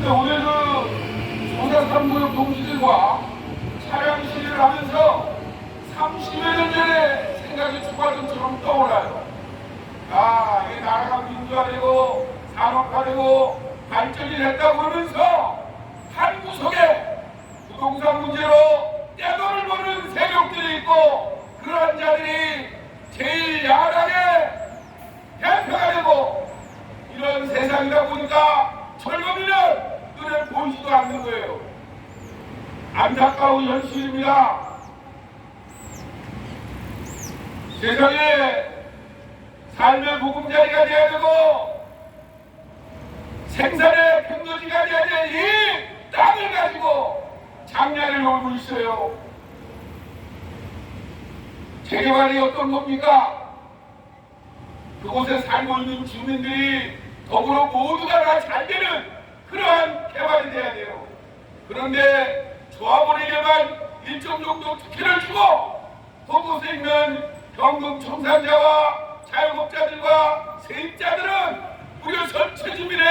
오늘 그 조사 3구역 동지들과 차량 시위를 하면서 30여 년 전에 생각이 주파전처럼 떠올라요. 아, 이게 나라가 민주화되고 산업화되고 발전이 됐다고 그러면서 한 구석에 부동산 문제로 떼돈을 버는 세력들이 있고, 그러한 자들이 제일 야당의 대표가 되고, 이런 세상이다 보니까 철거비는 눈에 보이지도 않는 거예요. 안타까운 현실입니다. 세상에 삶의 보금자리가 돼야 되고 생산의 근거지가 돼야 될 이 땅을 가지고 장난을 놀고 있어요. 재개발이 어떤 겁니까? 그곳에 살고 있는 주민들이 더불어 모두가 다 잘 되는 그러한 개발이 돼야 돼요. 그런데 조합원에게만 일정 정도 특혜를 주고 그곳에 있는 현금 청산자와 자영업자들과 세입자들은 무려 전체 주민의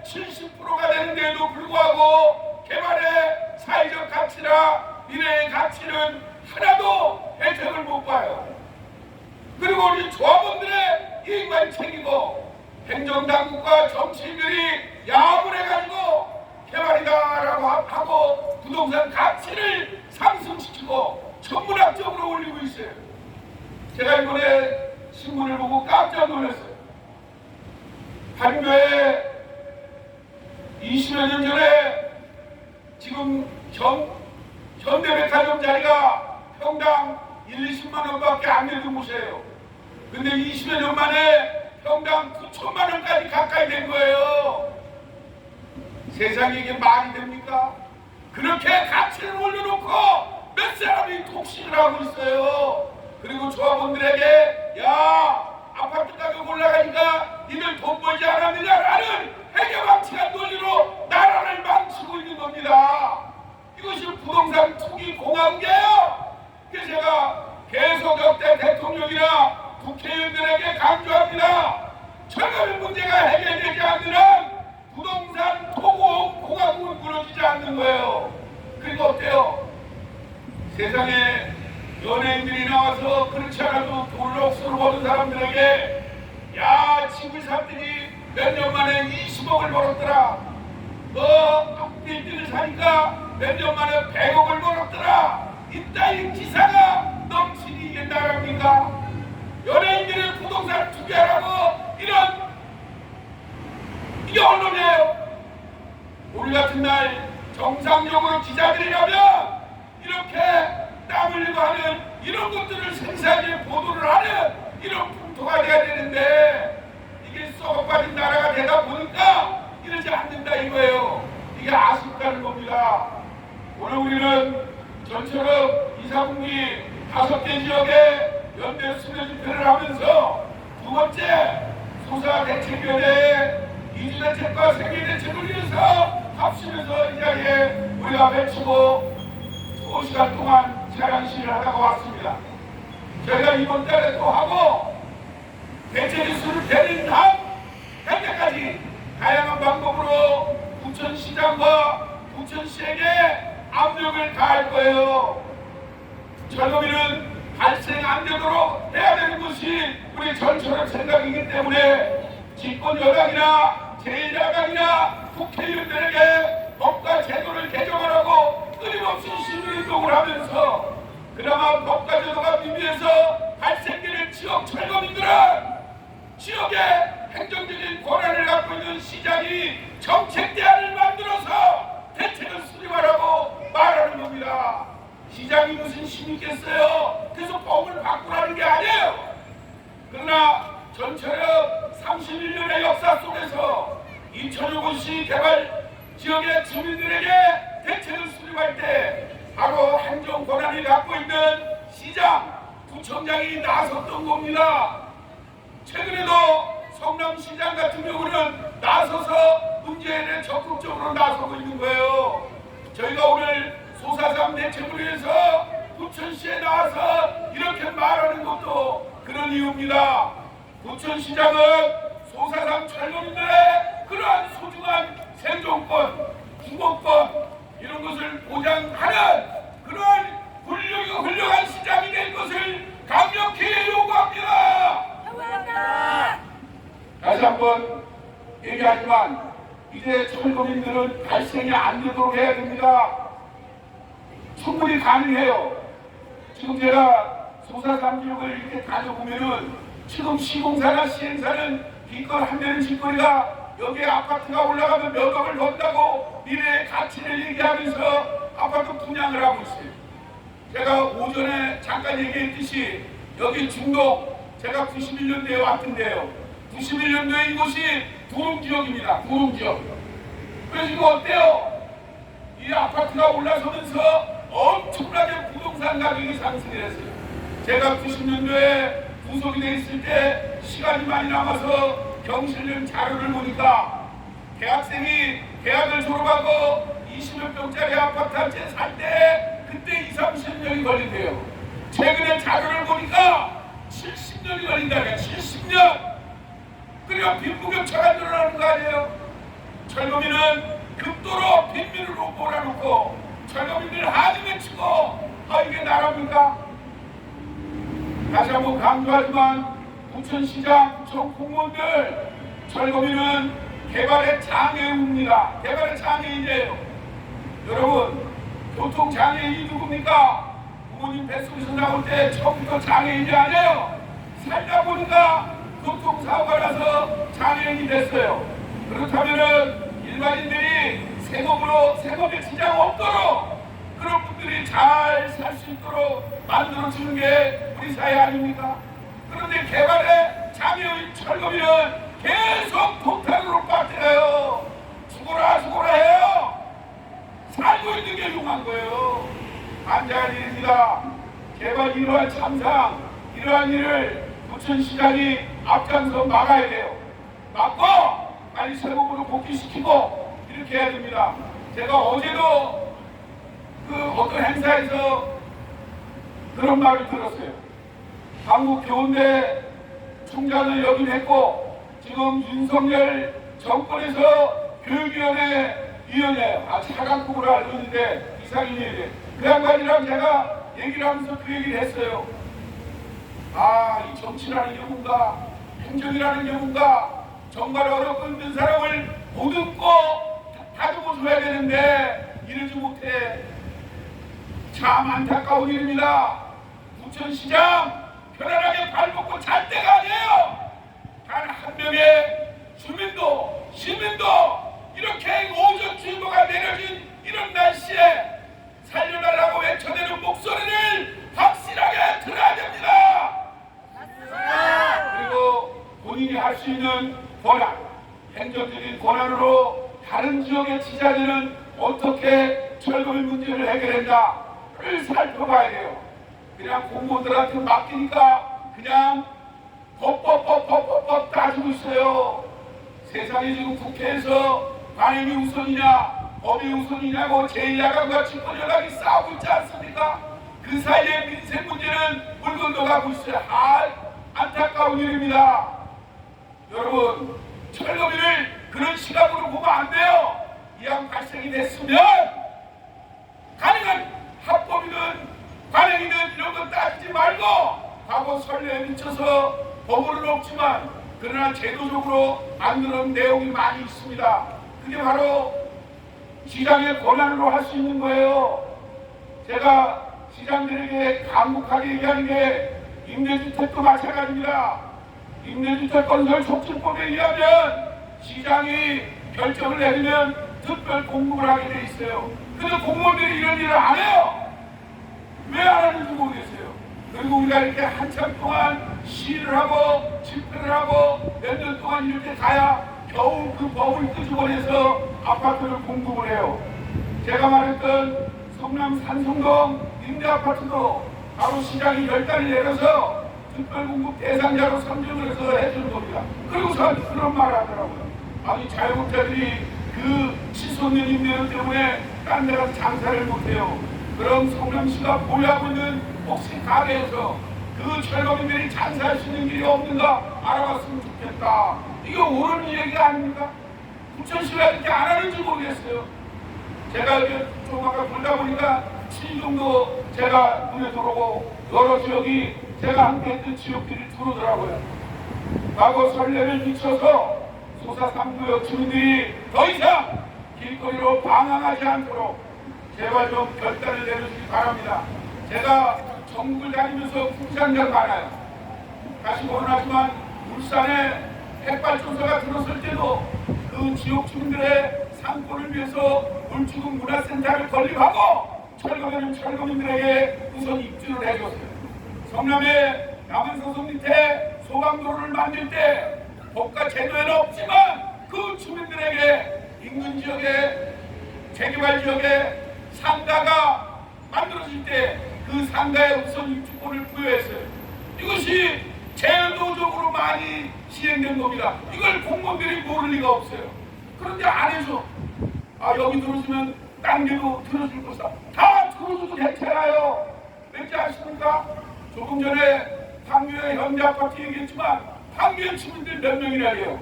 70%가 되는데도 불구하고 개발의 사회적 가치나 미래의 가치는 하나도 혜택을 못 봐요. 그리고 우리 조합원들의 이익만 챙기고 행정당국과 정치인들이 야합을 해가지고 개발이다라고 하고 부동산 가치를 상승시키고 천문학적으로 올리고 있어요. 제가 이번에 신문을 보고 깜짝 놀랐어요. 판교에 20여 년 전에 지금 현대백화점 자리가 평당 1, 20만 원밖에 안 되는 곳이에요. 근데 20여 년 만에 평당 9천만 원까지 가까이 된 거예요. 세상에 이게 말이 됩니까? 그렇게 가치를 올려놓고 몇 사람이 독식을 하고 있어요. 그리고 조합원들에게 야, 아파트 가격 올라가니까 니들 돈 벌지 않았느냐라는 해결방치한 논리로 나라를 망치고 있는 겁니다. 이것이 부동산 투기 공화국이에요. 그래서 제가 계속 역대 대통령이나 국회의원들에게 강조합니다. 철거비 문제가 해결되지 않는 한 부동산 토공 공화국은 무너지지 않는 거예요. 그리고 어때요? 세상에 연예인들이 나와서 그렇지 않아도 돈을 억수로 버는 사람들에게 야, 집을 샀더니 몇 년 만에 20억을 벌었더라. 빌딩을 사니까 몇 년 만에 100억을 벌었더라. 이따위 기사가 넘치니 이게 나라입니까? 연예인들의 부동산 투기하라고 이게 언론이에요. 우리 같은 날 정상적으로 기자들이라면 이렇게 땀 흘리고 하는 이런 것들을 생생하게 보도를 하는 이런 풍토가 돼야 되는데 이게 썩어빠진 나라가 되다 보니까 이러지 않는다 이거예요. 이게 아쉽다는 겁니다. 오늘 우리는 전처럼 2, 4분기 5개 지역에 연대 수면 집회를 하면서 두 번째 소사대책위원회의 이주대책과 생계대책을 위해서 합심해서 이 자리에 우리가 외치고 2시간 동안 차량 시위를 하다가 왔습니다. 저희가 이번 달에 또 하고 대체리수를 배린 다음 현재까지 다양한 방법으로 부천시장과 부천시에게 압력을 가할 거예요. 철거비는 발생 안 되도록 해야 되는 것이 우리 전처럼 생각이기 때문에 집권 여당이나 제1야당이나 국회의원들에게 법과 제도를 개정하라고 끊임없이 시민운동을 하면서 그나마 법과 제도가 미비해서 발생되는 지역 철거민들은 지역의 행정적인 권한을 갖고 있는 시장이 정책대안을 만들어서 대책을 수립하라고 말하는 겁니다. 시장이 무슨 힘이 있겠어요? 그래서 법을 바꾸라는 게 아니에요. 그러나 전처럼 31년의 역사 속에서 2006시 개발 지역의 주민들에게 대책을 수립할 때 바로 행정 권한을 갖고 있는 시장, 구청장이 나섰던 겁니다. 최근에도 성남시장 같은 경우는 나서서 문제에 적극적으로 나서고 있는 거예요. 저희가 오늘 소사상 대책을 위해서 부천시에 나와서 이렇게 말하는 것도 그런 이유입니다. 부천시장은 소사상 철거민들의 그러한 소중한 생존권, 번 얘기하지만 이제 철거민들은 발생이 안 되도록 해야 됩니다. 충분히 가능해요. 지금 제가 소사삼 지역을 이렇게 다녀보면은 지금 시공사나 시행사는 빈건 한 면의 짓거리가 여기에 아파트가 올라가면 몇 억을 번다고 미래의 가치를 얘기하면서 아파트 분양을 하고 있어요. 제가 오전에 잠깐 얘기했듯이 여기 중동 제가 91년도에 왔던데요. 91년도에 이곳이 구릉지역입니다. 구릉지역. 그래서 이거 어때요? 이 아파트가 올라서면서 엄청나게 부동산 가격이 상승을 했어요. 제가 90년도에 구속이 돼 있을 때 시간이 많이 남아서 경실련 자료를 보니까 대학생이 대학을 졸업하고 20여 평짜리 아파트 한 채 살 때 그때 20, 30년이 걸린대요. 최근에 자료를 보니까 70년이 걸린다네. 70년! 그러니까 빈부격차가 늘어나는 거 아니에요? 철거민은 극도로 빈민으로 몰아놓고 철거민들 하중에 치고 이게 나라입니까? 다시 한번 강조하지만 부천시장, 부천 공무원들 철거민은 개발의 장애우입니다. 개발의 장애인이에요. 여러분 교통장애인이 누굽니까? 부모님 뱃속에서 나올 때 처음부터 장애인이 아니에요. 살다 보니까 교통사고가 나서 장애인이 됐어요. 그렇다면은 일반인들이 생업에 지장 없도록 그런 분들이 잘 살 수 있도록 만들어주는 게 우리 사회 아닙니까? 그런데 개발에 장애인 철거민은 계속 폭탄으로 빠뜨려요. 죽어라 해요. 살고 있는 게 용한 거예요. 안전한 일입니다. 개발 이러한 참상, 이러한 일을 부천시장이 앞장서 막아야 돼요. 막고 빨리 세법으로 복귀시키고 이렇게 해야 됩니다. 제가 어제도 어떤 행사에서 그런 말을 들었어요. 한국교원대 총장을 역임했고 지금 윤석열 정권에서 교육위원회 위원이에요. 차관급으로 알고 있는데 이상인이에요. 그 양반이랑 제가 얘기를 하면서 그 얘기를 했어요. 이 정치라는 게 뭔가, 행정이라는 게 뭔가, 정말 어렵고 힘든 사람을 보듬고 다듬어 줘야 되는데 이러지 못해. 참 안타까운 일입니다. 부천시장 편안하게 발 먹고 잘 때가 아니에요. 단 한 명의 시민도 이렇게 오전주의보가 내려진 이런 날씨에 살려달라고 외쳐내는 목소리를 확실하게 들어야 됩니다. 그리고 본인이 할 수 있는 권한, 행정적인 권한으로 다른 지역의 지자체는 어떻게 철거민 문제를 해결한다를 살펴봐야 돼요. 그냥 공무원들한테 맡기니까 그냥 법 따지고 있어요. 세상에 지금 국회에서 관행이 우선이냐 법이 우선이냐고 제1야당과 집권여당이 싸우고 있지 않습니까? 그 사이에 민생 문제는 물 건너가고 있어요. 안타까운 일입니다. 여러분 철거민을 그런 시각으로 보면 안 돼요. 이왕 발생이 됐으면 가능한 합법이든 관행이든 이런 거 따지지 말고 과거 선례에 미쳐서 법으로는 없지만 그러나 제도적으로 만드는 내용이 많이 있습니다. 그게 바로 시장의 권한으로 할 수 있는 거예요. 제가 시장들에게 강력하게 얘기하는 게 임대주택도 마찬가지입니다. 임대주택 건설 촉진법에 의하면 시장이 결정을 내리면 특별 공급을 하게 돼 있어요. 근데 공무원들이 이런 일을 안 해요. 왜 안 하는지 모르겠어요. 그리고 우리가 이렇게 한참 동안 시위를 하고 집회를 하고 몇 년 동안 이렇게 가야 겨우 그 법을 끄집어내서 아파트를 공급을 해요. 제가 말했던 성남 산성동 임대아파트도 바로 시장이 결단을 내려서 특별공급 대상자로 선정을 해서 해주는 겁니다. 그리고서 그런 말을 하더라고요. 자영업자들이 그 치솟는 임대료 때문에 딴 데 가서 장사를 못해요. 그럼 성남시가 보유하고 있는 혹시 가게에서 그 철거민들이 장사할 수 있는 길이 없는가 알아봤으면 좋겠다. 이게 옳은 얘기가 아닙니까? 부천시가 이렇게 안 하는지 모르겠어요. 제가 이렇게 좀 아까 보다 보니까 신정도 제가 눈에 들어오고 여러 지역이 제가 함께 했던 지역들이 들어오더라고요. 과거 선례를 미쳐서 소사 3구역 주민들이 더 이상 길거리로 방황하지 않도록 제발 좀 결단을 내려주시기 바랍니다. 제가 전국을 다니면서 궁시한 적 많아요. 다시 거론하지만 울산에 핵발전소가 들어설 때도 그 지역 주민들의 상권을 위해서 울주군 문화센터를 건립하고 철거되는 철거민들에게 우선 입주를 해줬어요. 성남의 남한소속 밑에 소방도로를 만들 때 법과 제도에는 없지만 그 주민들에게 인근 지역에 재개발 지역에 상가가 만들어질 때 그 상가에 우선 입주권을 부여했어요. 이것이 제도적으로 많이 시행된 겁니다. 이걸 공무원들이 모를 리가 없어요. 그런데 안 해서 여기 들어주면 딴 데도 들어줄 것이다. 다 들어줘도 괜찮아요. 왠지 아십니까? 조금 전에 판교의 현대 아파트 얘기했지만 판교의 주민들 몇 명이나 해요.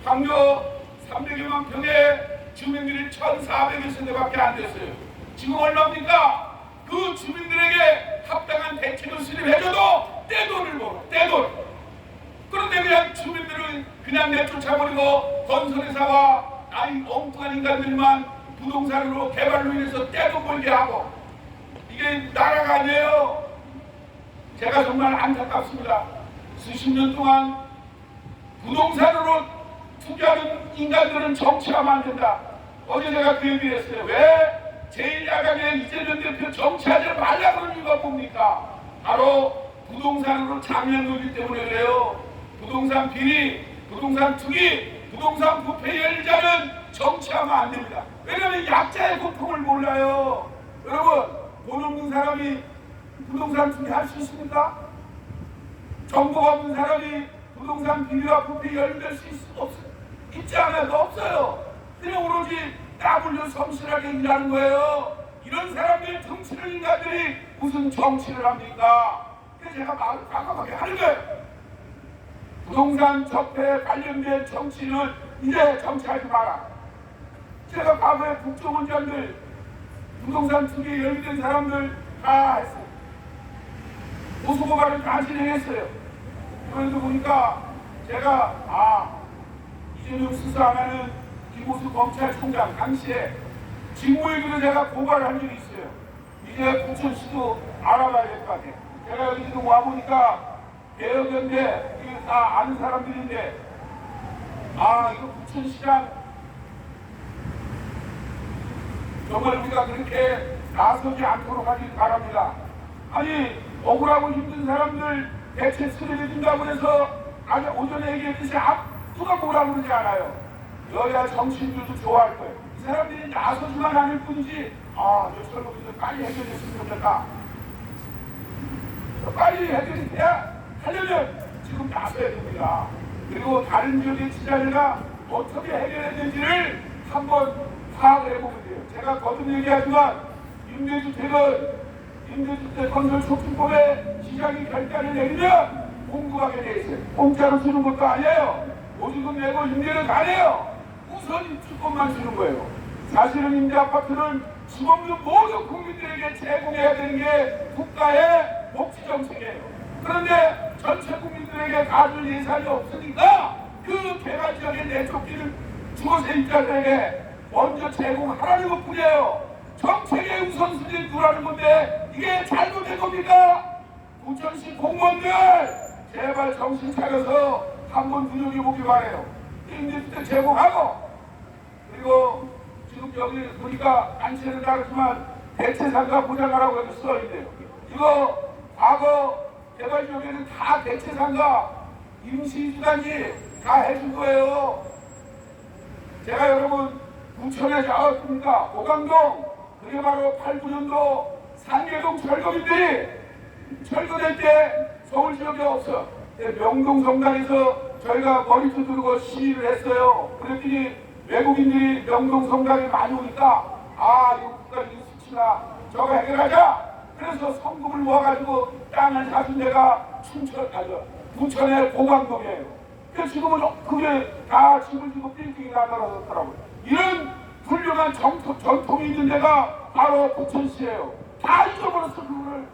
판교 300여만 평의 주민들이 1,400여 세대밖에 안 됐어요. 지금 얼마입니까? 그 주민들에게 합당한 대책을 수립해줘도 떼돈을 벌어. 떼돈. 그런데 그냥 주민들은 그냥 내쫓아버리고 건설회사와 엉뚱한 인간들만 부동산으로 개발로 인해서 떼돈 벌게 하고 이게 나라가 아니에요. 제가 정말 안타깝습니다. 수십 년 동안 부동산으로 투자하는 인간들은 정치하면 안 된다. 어제 제가 그 얘기를 했어요. 왜 제1야당의 이재명 대표 정치하지 말라 그런 이유가 뭡니까? 바로 부동산으로 장려 누리기 때문에 그래요. 부동산 비리, 부동산 투기, 부동산 부패 열자는 정치하면 안 됩니다. 왜냐하면 약자의 고통을 몰라요. 여러분, 돈 없는 사람이 부동산 투기 할 수 있습니까? 정보가 없는 사람이 부동산 비리와 부패 열될 수 있지 않아요. 없어요. 그냥 오로지 땀 흘려 성실하게 일하는 거예요. 이런 사람들 정치를 인간들이 무슨 정치를 합니까? 그래서 제가 마음을 깜깜하게 하는 거예요. 부동산 적폐에 관련된 정치는 이제 정치하지 마라. 제가 과거에 국정원장들 부동산 투기에 연루된 사람들 다 했어요. 고소고발을 다 진행했어요. 그런데 보니까 제가 이재명 수사하는 김호수 검찰총장 당시에 직무유기로 제가 고발을 한 적이 있어요. 이제 부천시도 알아봐야 될 것 같아요. 제가 여기 지금 와보니까 개혁연대 이거 다 아는 사람들인데 이거 부천시장 정말 우리가 그렇게 나서지 않도록 하길 바랍니다. 아니 억울하고 힘든 사람들 대체 처리해준다고 해서 아주 오전에 얘기했듯이 누가 뭐라 그러지 않아요. 여야 정치인들도 좋아할 거예요. 이 사람들이 나서지만 않을 뿐이지 저 철거민들 빨리 해결했으면 좋겠다. 빨리 해결해야 하려면 지금 나서야 됩니다. 그리고 다른 지역의 지자체가 어떻게 해결했는지를 한번 파악을 해보면 돼요. 제가 거듭 얘기하지만 임대주택 건설 촉진법에 시장이 결단을 내리면 공급하게 돼 있어요. 공짜로 주는 것도 아니에요. 보증금 내고 임대를 다 내요. 우선 입주권만 주는 거예요. 사실은 임대아파트는 집 없는 모든 국민들에게 제공해야 되는 게 국가의 복지정책이에요. 그런데 전체 국민들에게 다 줄 예산이 없으니까 그 개발지역에 내쫓기는 주거세입자들에게 먼저 제공하라는 것 뿐이에요. 정책의 우선순위를 두라는 건데 이게 잘못된 겁니까? 부천시 공무원들 제발 정신 차려서 한번 눈여겨보기 바래요. 임대주택 제공하고 그리고 지금 여기 보니까 안채는 다르지만 대체상가 보장하라고 해서 써있네요. 이거 과거 개발지역에는 다 대체상가 임시주단지 다 해준 거예요. 제가 여러분 부천에 나왔습니다. 오강동 그게 바로 89년도 상계동 철거민들이 철거될 때 서울 지역에 없어. 명동 성당에서 저희가 머리 두드리고 시위를 했어요. 그랬더니 외국인들이 명동 성당에 많이 오니까 이거 국가적인 수치나 저거 해결하자. 그래서 성금을 모아가지고 땅을 사준 데가 부천의 고강동이에요. 그래서 지금은 그게 다 집을 지고 빌딩이 다 떨어졌더라고요. 이런 훌륭한 전통이 있는 데가 바로 부천시예요. 다 잊어버렸어 그거를.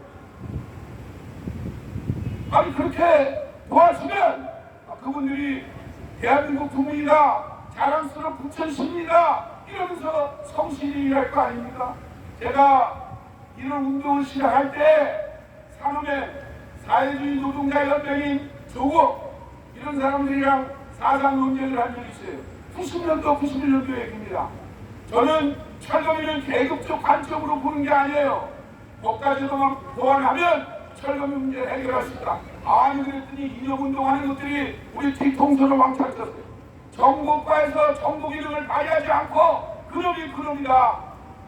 아니 그렇게 도와주면 그분들이 대한민국 국민이다 자랑스러운 부천시입니다 이러면서 성실히 일할 거 아닙니까? 제가 이런 운동을 시작할 때 산업의 사회주의 노동자연맹인 조국 이런 사람들이랑 사상 논쟁을 한 적이 있어요. 90년도 91년도 얘기입니다. 저는 철거민을 계급적 관점으로 보는 게 아니에요. 국가제도만 보완하면 철거민 문제를 해결할 수 있다. 아니 그랬더니 이념운동하는 것들이 우리 뒤통수를 왕창 쳤어요. 정보과에서 정보 기능을 발휘하지 않고 그놈이다.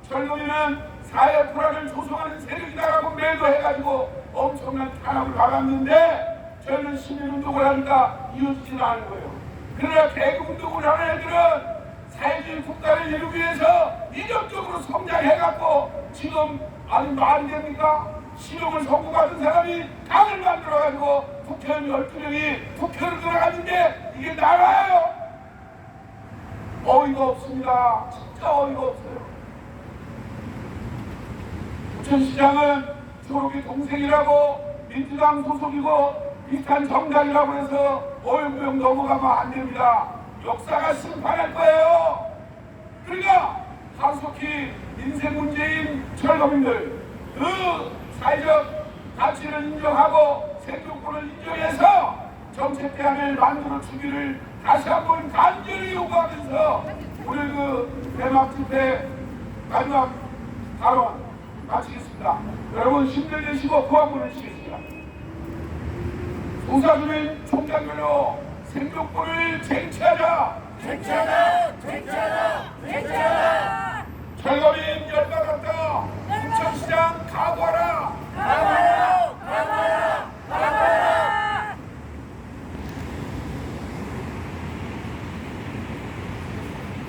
철거민은 사회 불안을 조성하는 세력이다라고 매도해가지고 엄청난 탄압을 받았는데 저희는 시민운동을 하니까 이어지지는 않은 거예요. 그러나 계급운동을 하는 애들은 사회주의 국가를 이루기 위해서 이념적으로 성장해갖고 지금 아니 말이 됩니까? 실형을 선고받은 사람이 당을 만들어가지고 국회의원 12명이 국회로 들어갔는데 이게 나라예요? 어이가 없습니다. 진짜 어이가 없어요. 부천시장은 초록이 동생이라고 민주당 소속이고 비슷한 정당이라고 해서 오염병 넘어가면 안 됩니다. 역사가 심판할 거예요. 그러니까 하루속히 인생 문제인 철거민들 그 사회적 가치를 인정하고 생존권을 인정해서 정책 대안을 만들어 주기를 다시 한번 간절히 요구하면서 우리 그 대막 집회 마지막 발언 마치겠습니다. 여러분 힘내시고 구원 보내시겠습니다. 소사주민 총장별로 생존권을 쟁취하자. 쟁취하자.